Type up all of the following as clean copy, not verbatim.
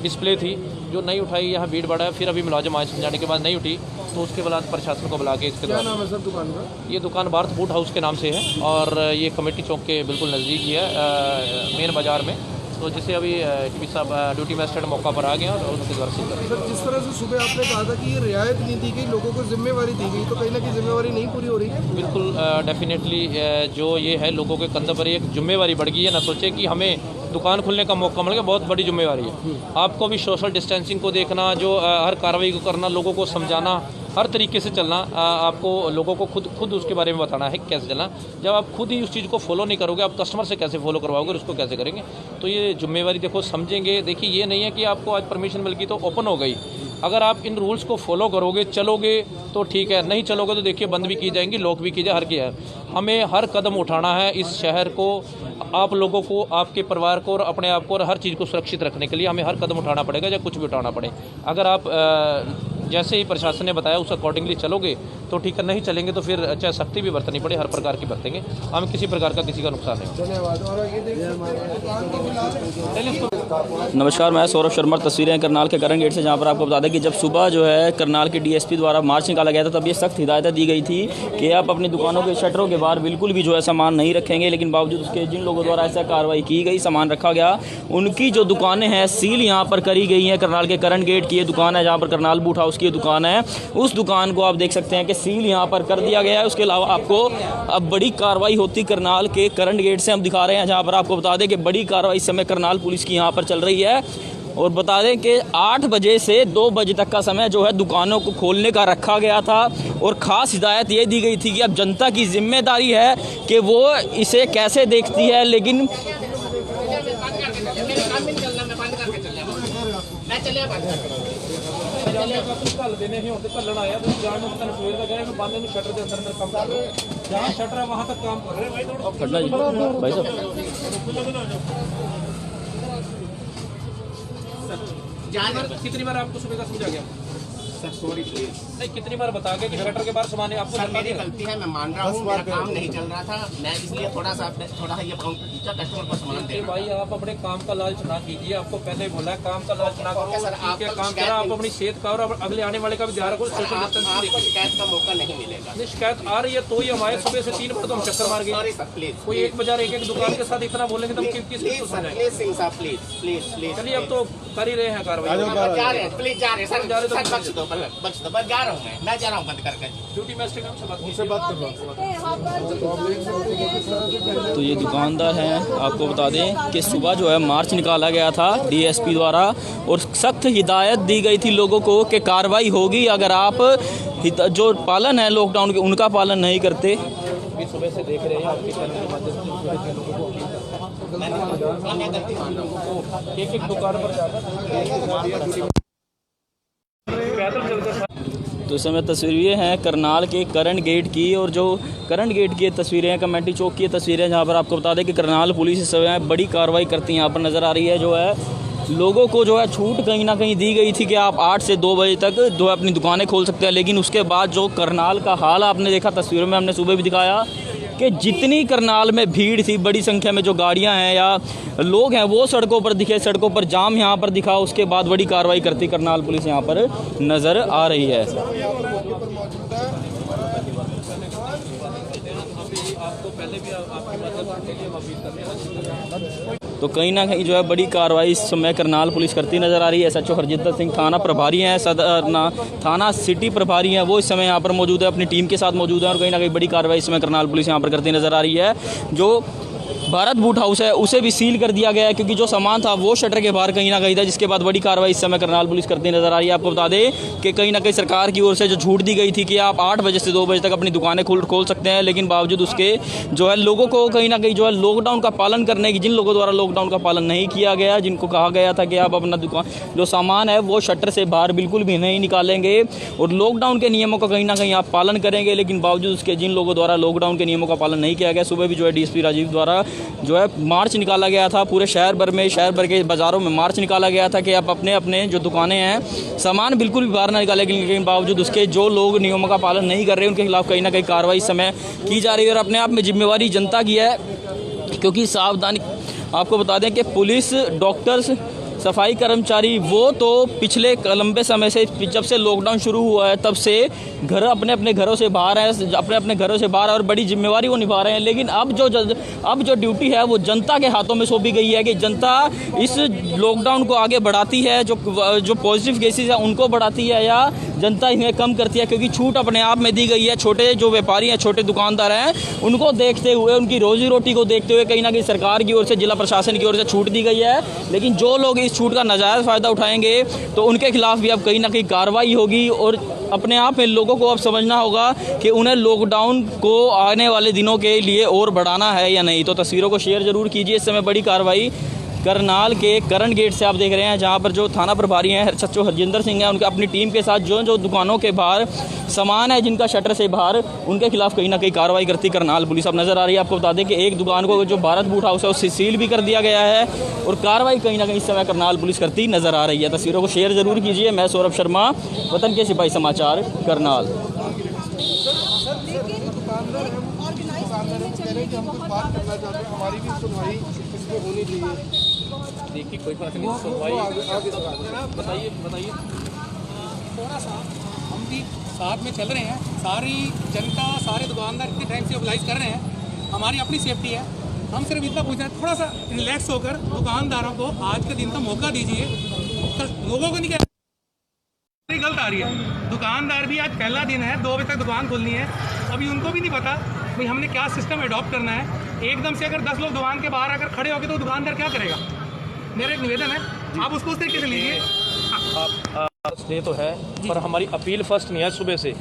Display थी जो नहीं उठाई, यहाँ भीड़ बढ़ा है, फिर अभी मुलाजिम आए समझाने के बाद नहीं उठी, तो उसके बाद प्रशासन को बुला के इसके क्या नाम है सर दुकान का? ये दुकान भारत बूट हाउस के नाम से है और ये कमेटी चौक के बिल्कुल नज़दीक ही है मेन बाज़ार में। तो जिसे अभी टीपी साहब ड्यूटी मैजिस्ट्रेट मौका पर आ गए और उनके द्वारा से सर जिस तरह से सुबह आपने कहा था कि ये रियायत नहीं दी गई, लोगों को जिम्मेवारी दी गई, तो कहीं ना कहीं जिम्मेवारी नहीं पूरी हो रही है। बिल्कुल डेफिनेटली जो ये है लोगों के कंधे पर एक जिम्मेवारी बढ़ गई है। ना सोचे कि हमें दुकान खुलने का मौका मिल गया, बहुत बड़ी जिम्मेवारी है। आपको भी सोशल डिस्टेंसिंग को देखना, जो हर कार्रवाई को करना, लोगों को समझाना, हर तरीके से चलना, आपको लोगों को खुद उसके बारे में बताना है कैसे चलना। जब आप खुद ही उस चीज़ को फॉलो नहीं करोगे, आप कस्टमर से कैसे फॉलो करवाओगे और उसको कैसे करेंगे। तो ये जिम्मेवारी देखो समझेंगे। देखिए ये नहीं है कि आपको आज परमिशन मिल गई तो ओपन हो गई। अगर आप इन रूल्स को फॉलो करोगे, चलोगे तो ठीक है, नहीं चलोगे तो देखिए बंद भी की जाएंगी, लॉक भी की जाए, हर की है। हमें हर कदम उठाना है इस शहर को, आप लोगों को, आपके परिवार को और अपने आप को और हर चीज़ को सुरक्षित रखने के लिए हमें हर कदम उठाना पड़ेगा, या कुछ भी उठाना पड़े। अगर आप जैसे ही प्रशासन ने बताया उस अकॉर्डिंगली चलोगे तो ठीक है, नहीं चलेंगे तो फिर चाहे सख्ती भी बरतनी पड़े, हर प्रकार की बरतेंगे। हमें किसी प्रकार का किसी का नुकसान नहीं। धन्यवाद। नमस्कार, मैं सौरभ शर्मा। तस्वीरें करनाल के करन गेट से, जहां पर आपको बता दें कि जब सुबह जो है करनाल के डीएसपी द्वारा मार्च निकाला गया था, तब ये सख्त हिदायतें दी गई थी कि आप अपनी दुकानों के शटरों के बाहर बिल्कुल भी जो है सामान नहीं रखेंगे। लेकिन बावजूद उसके जिन लोगों द्वारा ऐसा कार्रवाई की गई, सामान रखा गया, उनकी जो दुकानें हैं सील यहाँ पर करी गई हैं। करनाल के करन गेट की ये दुकान है, जहाँ पर करनाल बूट हाउस की दुकान है, उस दुकान को आप देख सकते हैं कि सील यहाँ पर कर दिया गया है। उसके अलावा आपको अब बड़ी कार्रवाई होती करनाल के करन गेट से हम दिखा रहे हैं, जहाँ पर आपको बता दें कि बड़ी कार्रवाई इस समय करनाल पुलिस की यहाँ पर चल रही है। और बता दें कि 8 बजे से 2 बजे तक का समय जो है दुकानों को खोलने का रखा गया था, और ख़ास हिदायत ये दी गई थी कि अब जनता की जिम्मेदारी है कि वो इसे कैसे देखती है। लेकिन भाई साहब कितनी बार आपको सुबह का समझा गया? Sir sorry please. नहीं, कितनी बार बता गया कि शटर के बाहर सामान है आपको? सर मेरी गलती है, मैं मान रहा हूँ, मेरा काम नहीं चल रहा था, मैं इसलिए थोड़ा सा ये काउंटर खींचा, कस्टमर को सामान दे। भाई आप अपने काम का लालच ना कीजिए, आपको पहले ही बोला है काम का लालच ना करो। सर आप काम करा, आप अपनी सेहत का और अगले आने वाले का भी ध्यान रखो। आपको शिकायत का मौका नहीं मिलेगा। शिकायत आ रही है तो ही हमारे सुबह से 3 बार तो हम चक्कर मार गए। Sorry sir please. कोई एक बाजार एक दुकान के साथ इतना बोलेंगे तो हम किस प्लीज सिंह साहब प्लीज प्लीज प्लीज। चलिए अब तो कर ही रहे हैं कार्रवाई। जा रहे हैं, प्लीज जा रहे हैं सर, बख्श दो, बख्श दो, जा रहा हूँ मैं जा रहा हूँ बंद करके। ड्यूटी मैजिस्ट्रेट से बात कर तो ये दुकानदार हैं, आपको बता दें कि सुबह जो है मार्च निकाला गया था डीएसपी द्वारा, और सख्त हिदायत दी गई थी लोगों को कि कार्रवाई होगी अगर आप जो पालन है लॉकडाउन के उनका पालन नहीं करते। सुबह से देख रहे हैं आपके चैनल के माध्यम से एक दुकान पर जाकर पैदल चलकर। तो इस समय तस्वीरें हैं करनाल के करन गेट की, और जो करन गेट की तस्वीरें हैं, कमेटी चौक की तस्वीरें, जहाँ पर आपको बता दें कि करनाल पुलिस इस समय बड़ी कार्रवाई करती है यहाँ पर नज़र आ रही है। जो है लोगों को जो है छूट कहीं ना कहीं दी गई थी कि आप 8 से 2 बजे तक जो है अपनी दुकानें खोल सकते हैं। लेकिन उसके बाद जो करनाल का हाल आपने देखा, तस्वीरों में हमने सुबह भी दिखाया कि जितनी करनाल में भीड़ थी, बड़ी संख्या में जो गाड़ियां हैं या लोग हैं वो सड़कों पर दिखे, सड़कों पर जाम यहाँ पर दिखा। उसके बाद बड़ी कार्रवाई करती करनाल पुलिस यहाँ पर नज़र आ रही है। तो कहीं ना कहीं जो है बड़ी कार्रवाई इस समय करनाल पुलिस करती नज़र आ रही है। SHO हरजिंदर सिंह थाना प्रभारी हैं, थाना सिटी प्रभारी हैं, वो इस समय यहाँ पर मौजूद है, अपनी टीम के साथ मौजूद है, और कहीं ना कहीं बड़ी कार्रवाई इस समय करनाल पुलिस यहाँ पर करती नज़र आ रही है। जो भारत बूट हाउस है उसे भी सील कर दिया गया है, क्योंकि जो सामान था वो शटर के बाहर कहीं ना कहीं था, जिसके बाद बड़ी कार्रवाई इस समय करनाल पुलिस करती नजर आ रही है। आपको बता दें कि कहीं ना कहीं सरकार की ओर से जो छूट दी गई थी कि आप 8 बजे से 2 बजे तक अपनी दुकानें खोल सकते हैं, लेकिन बावजूद उसके जो है लोगों को कहीं ना कहीं जो है लॉकडाउन का पालन करने की, जिन लोगों द्वारा लॉकडाउन का पालन नहीं किया गया, जिनको कहा गया था कि आप अपना दुकान जो सामान है वो शटर से बाहर बिल्कुल भी नहीं निकालेंगे और लॉकडाउन के नियमों का कहीं ना कहीं आप पालन करेंगे, लेकिन बावजूद उसके जिन लोगों द्वारा लॉकडाउन के नियमों का पालन नहीं किया गया, सुबह भी जो है DSP राजीव द्वारा जो है मार्च निकाला गया था, पूरे शहर भर में, शहर भर के बाज़ारों में मार्च निकाला गया था कि आप अपने अपने जो दुकानें हैं सामान बिल्कुल भी बाहर ना निकालें, लेकिन बावजूद उसके जो लोग नियमों का पालन नहीं कर रहे उनके खिलाफ कहीं ना कहीं कार्रवाई इस समय की जा रही है। और अपने आप में जिम्मेवारी जनता की है, क्योंकि सावधानी आपको बता दें कि पुलिस, डॉक्टर्स, सफाई कर्मचारी वो तो पिछले लंबे समय से, जब से लॉकडाउन शुरू हुआ है तब से घर अपने अपने घरों से बाहर हैं, अपने अपने घरों से बाहर और बड़ी जिम्मेवारी वो निभा रहे हैं। लेकिन अब जो ड्यूटी है वो जनता के हाथों में सौंपी गई है कि जनता इस लॉकडाउन को आगे बढ़ाती है, जो पॉजिटिव केसेस है उनको बढ़ाती है या जनता इन्हें कम करती है, क्योंकि छूट अपने आप में दी गई है। छोटे जो व्यापारी हैं, छोटे दुकानदार हैं, उनको देखते हुए, उनकी रोजी रोटी को देखते हुए कहीं ना कहीं सरकार की ओर से, जिला प्रशासन की ओर से छूट दी गई है। लेकिन जो लोग इस छूट का नाजायज़ फ़ायदा उठाएंगे तो उनके खिलाफ भी अब कहीं ना कहीं कार्रवाई होगी। और अपने आप में लोगों को अब समझना होगा कि उन्हें लॉकडाउन को आने वाले दिनों के लिए और बढ़ाना है या नहीं। तो तस्वीरों को शेयर ज़रूर कीजिए। इस समय बड़ी कार्रवाई करनाल के करण गेट से आप देख रहे हैं, जहां पर जो थाना प्रभारी हैं सचो हरजिंदर सिंह हैं, उनके अपनी टीम के साथ जो दुकानों के बाहर सामान है जिनका शटर से बाहर, उनके खिलाफ कहीं ना कहीं कार्रवाई करती करनाल पुलिस अब नज़र आ रही है। आपको बता दें कि एक दुकान को जो भारत बूट हाउस है उससे सील भी कर दिया गया है और कार्रवाई कहीं ना कहीं इस समय करनाल पुलिस करती नज़र आ रही है। तस्वीरों को शेयर ज़रूर कीजिए। मैं सौरभ शर्मा, वतन के सिपाही समाचार, करनाल। हमारी भी सुनवाई इसमें होनी चाहिए। देखिए कोई बात नहीं, सुनवाई बताइए। थोड़ा सा हम भी साथ में चल रहे हैं, सारी जनता, सारे दुकानदार इतनी टाइम से मोबिलाइज कर रहे हैं, हमारी अपनी सेफ्टी है। हम सिर्फ इतना पूछ रहे हैं, थोड़ा सा रिलैक्स होकर दुकानदारों को आज के दिन का मौका दीजिए। लोगों को नहीं कह गलत आ रही है। दुकानदार भी आज पहला दिन है, 2 बजे तक दुकान खोलनी है, अभी उनको भी नहीं पता भाई हमने क्या सिस्टम अडॉप्ट करना है। एकदम से अगर 10 लोग दुकान के बाहर आकर खड़े हो गए तो दुकानदार क्या करेगा? मेरा एक निवेदन है, आप उसको उस तरीके से लीजिए। डे तो है पर हमारी अपील फर्स्ट नहीं है, सुबह से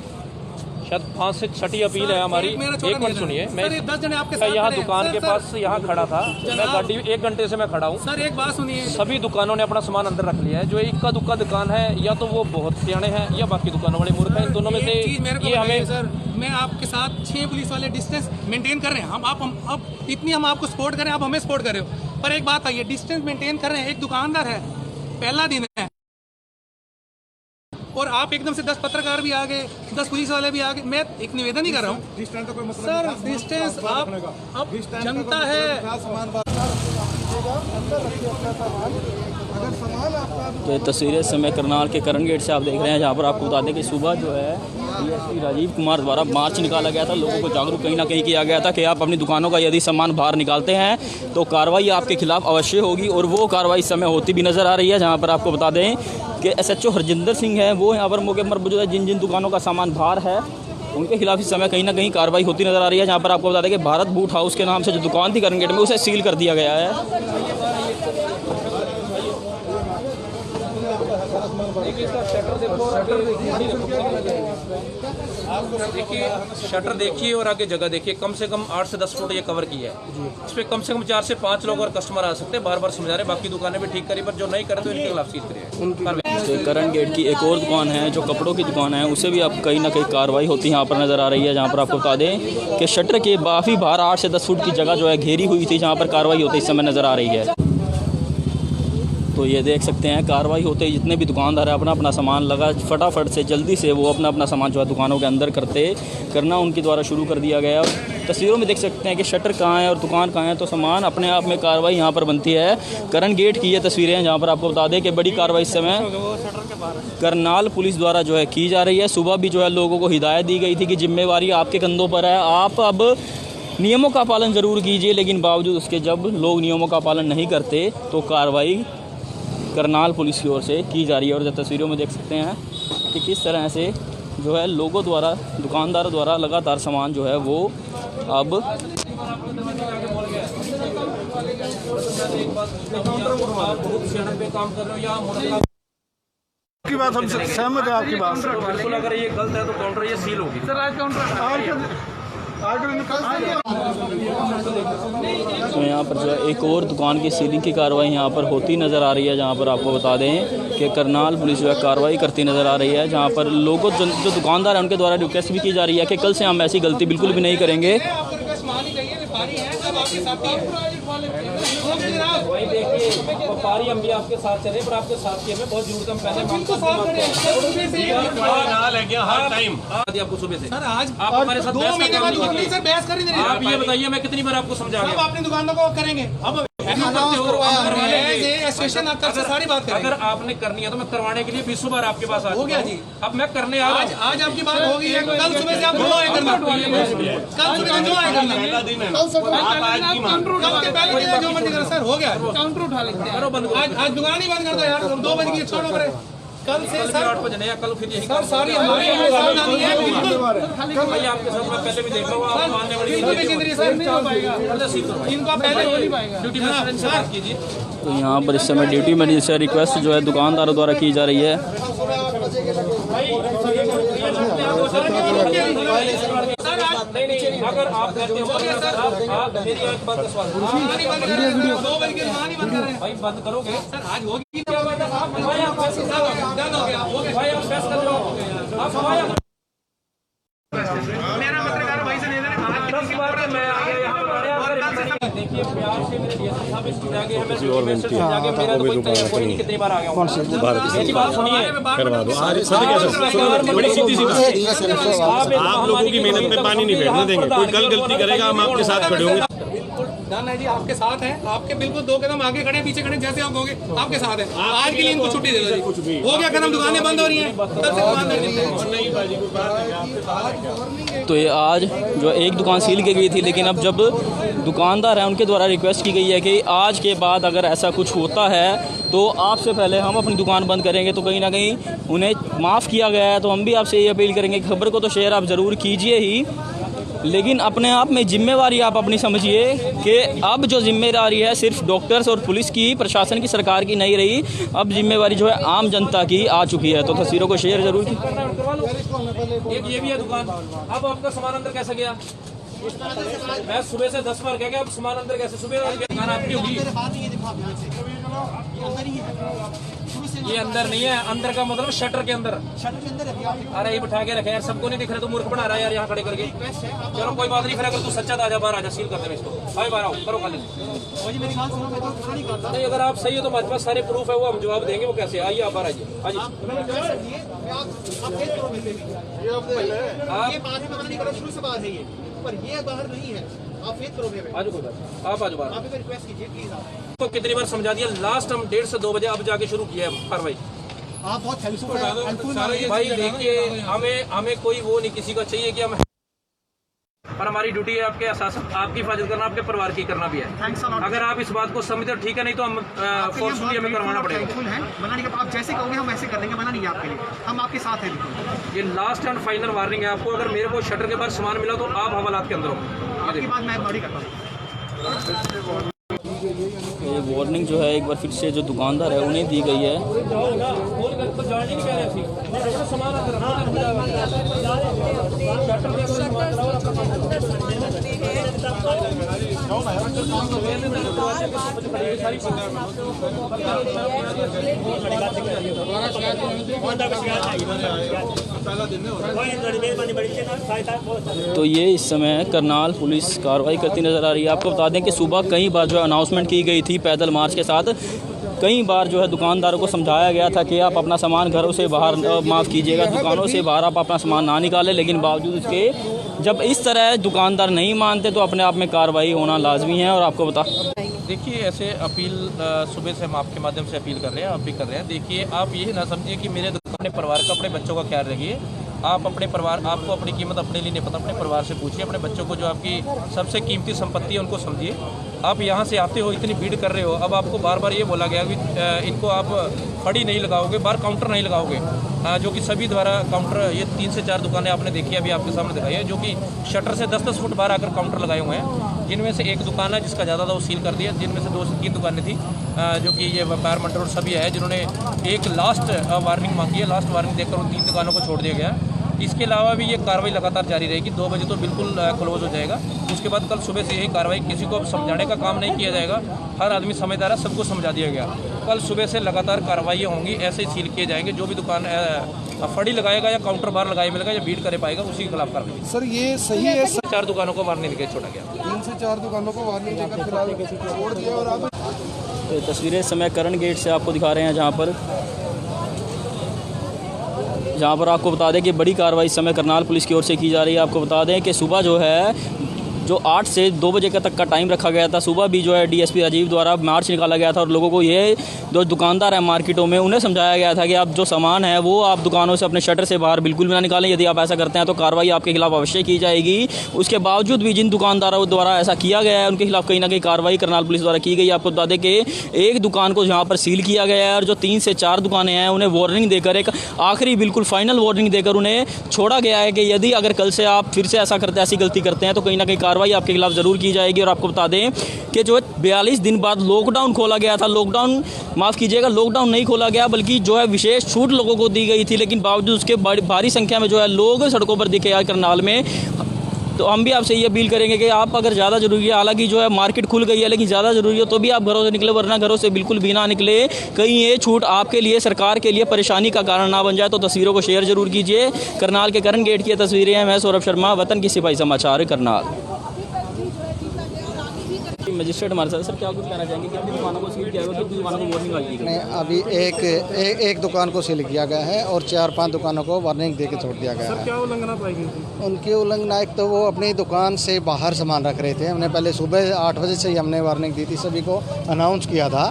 शायद 5 से 6 अपील है हमारी। एक मिनट सुनिए, मैं 10 जने आपके साथ यहाँ खड़े हैं। दुकान के पास यहाँ खड़ा था, मैं गाड़ी 1 घंटे से मैं खड़ा हूँ। सर एक बात सुनिए, सभी दुकानों ने अपना सामान अंदर रख लिया है। जो इक्का दुक्का दुकान है या तो वो बहुत सियाने हैं या बाकी दुकानों वाले मूर्ख हैं। इन दोनों में से चीज़ मेरे को ये हमें सर, मैं आपके साथ 6 पुलिस वाले डिस्टेंस मेंटेन कर रहे हैं। अब इतनी हम आपको सपोर्ट कर रहे हैं, आप हमें सपोर्ट कर रहे हो। पर एक बात आई है, डिस्टेंस मेंटेन कर रहे हैं। एक दुकानदार है, पहला दिन है और आप एकदम से 10 पत्रकार भी आ गए, 10 पुलिस वाले भी आ गए। मैं एक निवेदन ही कर रहा हूँ सर, डिस्टेंस आप, अब जनता है। तो ये तस्वीरें इस समय करनाल के करण गेट से आप देख रहे हैं, जहाँ पर आपको बता दें कि सुबह जो है डीएसपी राजीव कुमार द्वारा मार्च निकाला गया था। लोगों को जागरूक कहीं ना कहीं किया गया था कि आप अपनी दुकानों का यदि सामान बाहर निकालते हैं तो कार्रवाई आपके खिलाफ अवश्य होगी। और वो कार्रवाई इस समय होती भी नज़र आ रही है, जहाँ पर आपको बता दें कि SHO हरजिंदर सिंह है, वो यहाँ पर मौके पर मौजूद है। जिन जिन दुकानों का सामान बाहर है उनके खिलाफ इस समय कहीं ना कहीं कार्रवाई होती नज़र आ रही है। जहाँ पर आपको बता दें कि भारत बूट हाउस के नाम से जो दुकान थी करण गेट में, उसे सील कर दिया गया है। देखिए शटर देखिए और आगे जगह देखिए, कम से कम 8 से 10 फुट ये कवर किया है। इस पे कम से कम 4 से 5 लोग और कस्टमर आ सकते हैं। बार बार समझा रहे, बाकी दुकानें भी ठीक करी, पर जो नहीं करे तो इनके खिलाफ सीज करिए। तो करण गेट की एक और दुकान है जो कपड़ों की दुकान है, उसे भी आप कहीं ना कहीं कार्रवाई होती यहाँ पर नज़र आ रही है। जहाँ पर आपको बता दें कि शटर के काफ़ी बाहर 8 से 10 फुट की जगह जो है घेरी हुई थी, जहाँ पर कार्रवाई होती इस समय नज़र आ रही है। तो ये देख सकते हैं कार्रवाई होते ही जितने भी दुकानदार हैं अपना अपना सामान लगा फटाफट से जल्दी से वो अपना अपना सामान जो है दुकानों के अंदर करना उनके द्वारा शुरू कर दिया गया। तस्वीरों में देख सकते हैं कि शटर कहाँ है और दुकान कहाँ है, तो सामान अपने आप में कार्रवाई यहाँ पर बनती है। करण गेट की ये तस्वीरें हैं, जहाँ पर आपको बता दें कि बड़ी कार्रवाई इस समय करनाल पुलिस द्वारा जो है की जा रही है। सुबह भी जो है लोगों को हिदायत दी गई थी कि जिम्मेवारी आपके कंधों पर है, आप अब नियमों का पालन ज़रूर कीजिए। लेकिन बावजूद उसके जब लोग नियमों का पालन नहीं करते तो कार्रवाई करनाल पुलिस की ओर से की जा रही है। और जब तस्वीरों में देख सकते हैं कि किस तरह से जो है लोगों द्वारा, दुकानदारों द्वारा लगातार सामान जो है वो अब की बात हम सहमत है आपकी बात। बिल्कुल, अगर ये गलत है तो काउंटर ये सील होगी। तो यहाँ पर जो है एक और दुकान की सीलिंग की कार्रवाई यहाँ पर होती नज़र आ रही है। जहाँ पर आपको बता दें कि करनाल पुलिस जो है कार्रवाई करती नज़र आ रही है। जहाँ पर लोगों जो दुकानदार हैं उनके द्वारा रिक्वेस्ट भी की जा रही है कि कल से हम ऐसी गलती बिल्कुल भी नहीं करेंगे। वही देखिए, व्यापारी हम भी आपके साथ चले, पर आपके साथ की हमें बहुत जरूरत है। पहले हर टाइम आपको सुबह से सर आज आप हमारे साथ 2 महीने बाद सर बहस कर ही नहीं रहे। आप ये बताइए मैं कितनी बार आपको समझा अपनी दुकानों को करेंगे अब एसोसिएशन आप सबसे सारी बात करें। अगर आपने करनी है तो मैं करवाने के लिए 20 बार आपके पास आ हो गया जी। अब मैं करने आ रहा हूं। आज आपकी बात हो गई है, कल सुबह से आप जो आए करना, कल सुबह जो आए करना, कल के पहले दिन जो मर्जी करो सर, हो गया। काउंटर उठा लेते हैं, आज दुकान ही बंद कर दो यार, 2 बजे की छोड़ो करे। कल से सर 8 बजे नहीं, कल फिर यही सर सारी हमारी साथ आनी है बिल्कुल। भाई आपके साथ मैं पहले भी देख रहा हूँ, आप मानने वाली बिल्कुल भी जिंदगी सर नहीं हो पाएगा, इनको आप पहले हो नहीं पाएगा। ड्यूटी मैजिस्ट्रेट से बात कीजिए। तो यहाँ पर इस समय ड्यूटी मैजिस्ट्रेट से रिक्वेस्ट जो है दुकानदारों द्वारा की जा रही है। नहीं, अगर आप कहते हो आप मेरी एक बात का सवाल 2 बजे की दुकान ही बंद कर रहे हैं भाई, बंद करोगे सर, आज होगी क्या बात है? आप भाई आप पैसे डन हो गया, हो गया भाई, आप फैसला करो आप मेरा पत्रकार भाई से ले लेना, आज 10 बार में मैं आ गया यहाँ पर। देखिए प्यार से मेरे डीएसपी साहब इसकी आगे है, मेरे मैसेज से आगे मेरा तो कोई नहीं, कितनी बार आ गया हूँ। मेरी बात सुनिए, करवा दो आज बड़ी सीधी सी बात। आप लोगों की मेहनत में पानी नहीं फेरने देंगे। कोई कल गलती करेगा हम आपके साथ खड़े होंगे। डन है जी, आपके साथ हैं, आपके बिल्कुल 2 कदम आगे खड़े पीछे खड़े, जैसे आप कहोगे आपके साथ हैं। आज के लिए इनको छुट्टी दे दो जी, हो गया खत्म, दुकानें बंद हो रही हैं, कल से दुकान तो ये आज जो एक दुकान सील की गई थी, लेकिन अब जब दुकानदार हैं उनके द्वारा रिक्वेस्ट की गई है कि आज के बाद अगर ऐसा कुछ होता है तो आपसे पहले हम अपनी दुकान बंद करेंगे, तो कहीं ना कहीं उन्हें माफ़ किया गया है। तो हम भी आपसे ये अपील करेंगे, खबर को तो शेयर आप ज़रूर कीजिए ही, लेकिन अपने आप में जिम्मेवारी आप अपनी समझिए कि अब जो जिम्मेदारी है सिर्फ डॉक्टर्स और पुलिस की, प्रशासन की, सरकार की नहीं रही, अब जिम्मेवारी जो है आम जनता की आ चुकी है। तो तस्वीरों को शेयर जरूर कीजिए। एक ये भी है दुकान। अब आपका सामान अंदर कैसे गया? मैं सुबह से 10 बार कह गया, अब सामान अंदर कैसे? सुबह दुकान आपकी होगी, ये अंदर नहीं है। अंदर का मतलब शटर के अंदर। अरे ये बिठा के रखे यार, सबको नहीं दिख रहा, तू मूर्ख बना रहा है यार यहाँ खड़े करके। चलो कोई बात नहीं, फिर अगर तू सच्चा था, आजा बाहर, आजा, सील कर दे इसको। आए बाहर आओ, करो खाली। नहीं, अगर आप सही हो तो हमारे पास सारे प्रूफ है, वो हम जवाब देंगे। वो कैसे? आइए आप बाहर आइए। ये बात है, मना नहीं करो, शुरू से बात है ये, पर ये बाहर नहीं है, आप फेस करोगे। आज कोई बात, आप आज बाहर। आप एक रिक्वेस्ट कीजिए प्लीज। आप तो कितनी बार समझा दिया, लास्ट हम 1:30 से 2 बजे अब जाके शुरू किया है कार्रवाई। आप बहुत हेल्पफुल भाई देखिए, हमें कोई वो नहीं किसी का चाहिए कि हम, पर हमारी ड्यूटी है आपके एहसास, आपकी हिफाजत करना, आपके परिवार की करना भी है। अगर आप इस बात को समझते हो ठीक है, नहीं तो हम फोर्सफुली हमें करवाना पड़ेगा। मना नहीं, आप जैसे कहोगे हम वैसे कर देंगे, मना नहीं है आपके लिए, हम आपके साथ हैं बिल्कुल। ये लास्ट एंड फाइनल वार्निंग है आपको। अगर मेरे को शटर के बाहर सामान मिला तो आप हवालात के अंदर हो। आपकी बात मैं बड़ी करता हूँ। ये वार्निंग जो है एक बार फिर से जो दुकानदार है उन्हें दी गई है। तो ये इस समय करनाल पुलिस कार्रवाई करती नज़र आ रही है। आपको बता दें कि सुबह कई बार जो है अनाउंसमेंट की गई थी पैदल मार्च के साथ, कई बार जो है दुकानदारों को समझाया गया था कि आप अपना सामान घरों से बाहर, माफ़ कीजिएगा, दुकानों से बाहर आप अपना सामान ना निकालें, लेकिन बावजूद इसके जब इस तरह दुकानदार नहीं मानते तो अपने आप में कार्रवाई होना लाजमी है। और आपको बता देखिए, ऐसे अपील सुबह से हम आपके माध्यम से अपील कर रहे हैं, आप भी कर रहे हैं। देखिए, आप ये ना समझिए कि मेरे अपने परिवार का, अपने बच्चों का ख्याल रखिए। आप अपने परिवार, आपको अपनी कीमत अपने लिए नहीं पता, अपने परिवार से पूछिए। अपने बच्चों को, जो आपकी सबसे कीमती संपत्ति है, उनको समझिए। आप यहाँ से आते हो, इतनी भीड़ कर रहे हो, अब आपको बार बार ये बोला गया कि इनको आप फड़ी नहीं लगाओगे, बार काउंटर नहीं लगाओगे, जो कि सभी द्वारा काउंटर, ये 3 से 4 दुकानें आपने देखी, अभी आपके सामने दिखाई है, जो कि शटर से 10-10 फुट बाहर आकर काउंटर लगाए हुए हैं। जिनमें से एक दुकान है जिसका ज़्यादा था, वो सील कर दिया। जिनमें से 2 से 3 दुकानें थी, जो कि ये व्यापार मंडल और सभी है, जिन्होंने एक लास्ट वार्निंग मांगी है। लास्ट वार्निंग देकर उन 3 दुकानों को छोड़ दिया गया। इसके अलावा भी ये कार्रवाई लगातार जारी रहेगी। 2 बजे तो बिल्कुल क्लोज हो जाएगा। उसके बाद कल सुबह से यही कार्रवाई, किसी को अब समझाने का काम नहीं किया जाएगा, हर आदमी समझदार है, सबको समझा दिया गया। कल सुबह से लगातार कार्रवाइयाँ होंगी, ऐसे ही सील किए जाएंगे। जो भी दुकान फड़ी लगाएगा या काउंटर बाहर लगाए मिलेगा या भीड़ करे पाएगा, उसी के खिलाफ कार्रवाई। सर ये सही है? 4 दुकानों को वार्निंग देकर छोड़ा गया। 3 से 4 दुकानों को वार्निंग देकर फिलहाल छोड़ दिया। और आप तो तस्वीरें इस समय करण गेट से आपको दिखा रहे हैं, जहाँ पर आपको बता दें कि बड़ी कार्रवाई इस समय करनाल पुलिस की ओर से की जा रही है। आपको बता दें कि सुबह जो है जो 8 से 2 बजे तक का टाइम रखा गया था, सुबह भी जो है डीएसपी राजीव द्वारा मार्च निकाला गया था और लोगों को ये जो दुकानदार हैं मार्केटों में उन्हें समझाया गया था कि आप जो सामान है वो आप दुकानों से अपने शटर से बाहर बिल्कुल भी ना निकालें। यदि आप ऐसा करते हैं तो कार्रवाई आपके खिलाफ अवश्य की जाएगी। उसके बावजूद भी जिन दुकानदारों द्वारा ऐसा किया गया है उनके खिलाफ कहीं ना कहीं कार्रवाई करनाल पुलिस द्वारा की गई। आपको बता दें कि एक दुकान को यहाँ पर सील किया गया है और जो 3 से 4 दुकानें हैं उन्हें वार्निंग देकर, एक आखिरी बिल्कुल फाइनल वार्निंग देकर उन्हें छोड़ा गया है कि यदि अगर कल से आप फिर से ऐसी गलती करते हैं तो कहीं ना कहीं कार्रवाई आपके खिलाफ ज़रूर की जाएगी। और आपको बता दें कि जो 42 दिन बाद लॉकडाउन खोला गया था, लॉकडाउन माफ़ कीजिएगा लॉकडाउन नहीं खोला गया बल्कि जो है विशेष छूट लोगों को दी गई थी, लेकिन बावजूद उसके भारी संख्या में जो है लोग सड़कों पर दिखे आज करनाल में। तो हम भी आपसे ये अपील करेंगे कि आप अगर ज़्यादा ज़रूरी है, हालांकि जो है मार्केट खुल गई है लेकिन ज़्यादा ज़रूरी है तो भी आप घरों से निकले, वरना घरों से बिल्कुल भी ना निकले। कहीं ये छूट आपके लिए, सरकार के लिए परेशानी का कारण ना बन जाए। तो तस्वीरों को शेयर जरूर कीजिए। करनाल के करण गेट की तस्वीरें हैं। मैं सौरभ शर्मा, वतन की सिपाही समाचार, करनाल। मजिस्ट्रेट हमारे साथ, सर क्या कुछ कहना चाहेंगे कि अपनी दुकानों को सील किया गया, कितनी दुकानों को वार्निंग आई गई? अभी एक दुकान को सील किया गया है और 4-5 दुकानों को वार्निंग दे के छोड़ दिया गया है। क्या उल्लंघना पाई गई थी? उनकी उल्लंघना, एक तो वो अपनी दुकान से बाहर सामान रख रहे थे। हमने पहले सुबह 8 बजे से ही हमने वार्निंग दी थी, सभी को अनाउंस किया था,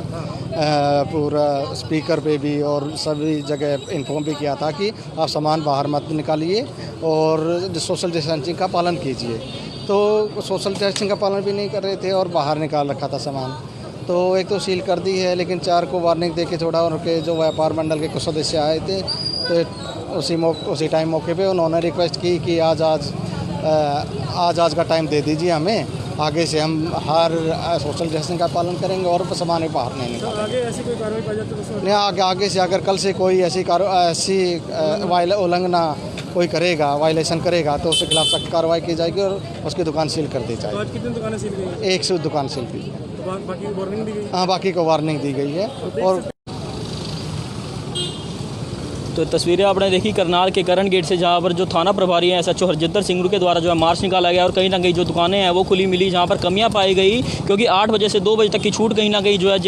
पूरा स्पीकर पे भी और सभी जगह इन्फॉर्म भी किया था कि आप सामान बाहर मत निकालिए और सोशल डिस्टेंसिंग का पालन कीजिए। तो सोशल डिस्टेंसिंग का पालन भी नहीं कर रहे थे और बाहर निकाल रखा था सामान। तो एक तो सील कर दी है, लेकिन 4 को वार्निंग दे के छोड़ा। उनके जो व्यापार मंडल के कुछ सदस्य आए थे तो उसी टाइम मौके पे उन्होंने रिक्वेस्ट की कि आज का टाइम दे दीजिए हमें, आगे से हम हर सोशल डिस्टेंसिंग का पालन करेंगे और सामान बाहर नहीं निकालेंगे। आगे ऐसी कोई कार्रवाई पाई जाती है नहीं, आगे से अगर कल से कोई ऐसी उल्लंघना कोई करेगा, वायलेशन करेगा तो उसके खिलाफ सख्त कार्रवाई की जाएगी और उसकी दुकान सील कर दी जाएगी। आज कितनी दुकानें सील गई? 1 दुकान सील की, बाकी को वार्निंग दी गई? हाँ, बाकी को वार्निंग दी गई है। और तो तस्वीरें आपने देखी करनाल के करण गेट से, जहां पर जो थाना प्रभारी हैं SHO हरजिंदर सिंह के द्वारा जो है मार्च निकाला गया और कहीं ना कहीं जो दुकानें हैं वो खुली मिली, जहां पर कमियां पाई गई क्योंकि 8 बजे से 2 बजे तक की छूट कहीं ना कहीं जो है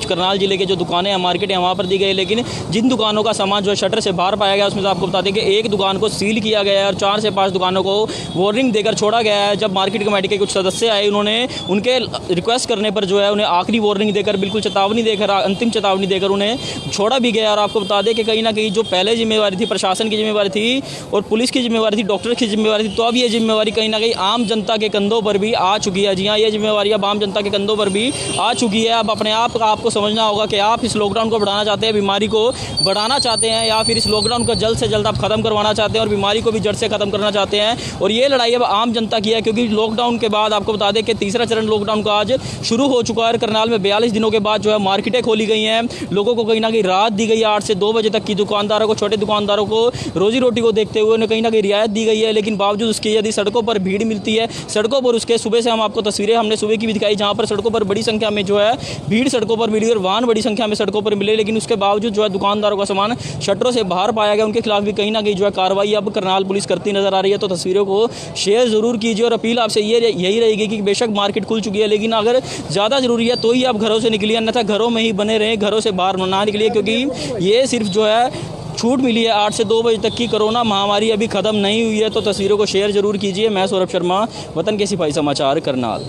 करनाल जिले के जो दुकानें हैं, मार्केट हैं, वहाँ पर दी गई। लेकिन जिन दुकानों का सामान जो है शटर से बाहर पाया गया उसमें से आपको बता दें कि एक दुकान को सील किया गया है और 4 से 5 दुकानों को वार्निंग देकर छोड़ा गया है। जब मार्केट कमेटी के कुछ सदस्य आए, उन्होंने उनके रिक्वेस्ट करने पर जो है उन्हें आखिरी वार्निंग देकर, बिल्कुल चेतावनी देकर, अंतिम चेतावनी देकर उन्हें छोड़ा भी गया। और आपको बता दें कि कहीं ना कहीं जो पहले जिम्मेवारी थी, प्रशासन की जिम्मेवारी थी और पुलिस की जिम्मेवारी थी, डॉक्टर की जिम्मेवारी थी, तो अब ये जिम्मेवारी कहीं ना कहीं आम जनता के कंधों पर भी आ चुकी है। जी हाँ, ये जिम्मेवारी अब आम जनता के कंधों पर भी आ चुकी है। अब अपने आप आपको समझना होगा कि आप इस लॉकडाउन को बढ़ाना चाहते हैं, बीमारी को बढ़ाना चाहते हैं, या फिर इस लॉकडाउन को जल्द से जल्द आप खत्म करवाना चाहते हैं और बीमारी को भी जड़ से खत्म करना चाहते हैं। और ये लड़ाई अब आम जनता की है, क्योंकि लॉकडाउन के बाद आपको बता दें कि तीसरा चरण लॉकडाउन का आज शुरू हो चुका है। करनाल में 42 दिनों के बाद जो है मार्केटें खोली गई हैं, लोगों को कहीं ना कहीं राहत दी गई है। 8 से 2 बजे तक की दुकानदारों को, छोटे दुकानदारों को रोजी रोटी को देखते हुए उन्हें कहीं ना कहीं रियायत दी गई है। लेकिन बावजूद उसके यदि सड़कों पर भीड़ मिलती है, सड़कों पर उसके सुबह से हम आपको तस्वीरें हमने सुबह की भी दिखाई, जहाँ पर सड़कों पर बड़ी संख्या में जो है भीड़ सड़कों पर मिली और वाहन बड़ी संख्या में सड़कों पर मिले, लेकिन उसके बावजूद जो है दुकानदारों का सामान शटरों से बाहर पाया गया। उनके खिलाफ भी कहीं ना कहीं जो है कार्रवाई अब करनाल पुलिस करती नजर आ रही है। तो तस्वीरों को शेयर जरूर कीजिए और अपील आपसे यही रहेगी कि बेशक मार्केट खुल चुकी है, लेकिन अगर ज़्यादा ज़रूरी है तो ही आप घरों से निकलिए, अन्यथा घरों में ही बने रहें, घरों से बाहर ना निकलिए, क्योंकि ये सिर्फ जो है छूट मिली है 8 से 2 बजे तक की। कोरोना महामारी अभी ख़त्म नहीं हुई है। तो तस्वीरों को शेयर जरूर कीजिए। मैं सौरभ शर्मा, वतन के सिपाही समाचार, करनाल।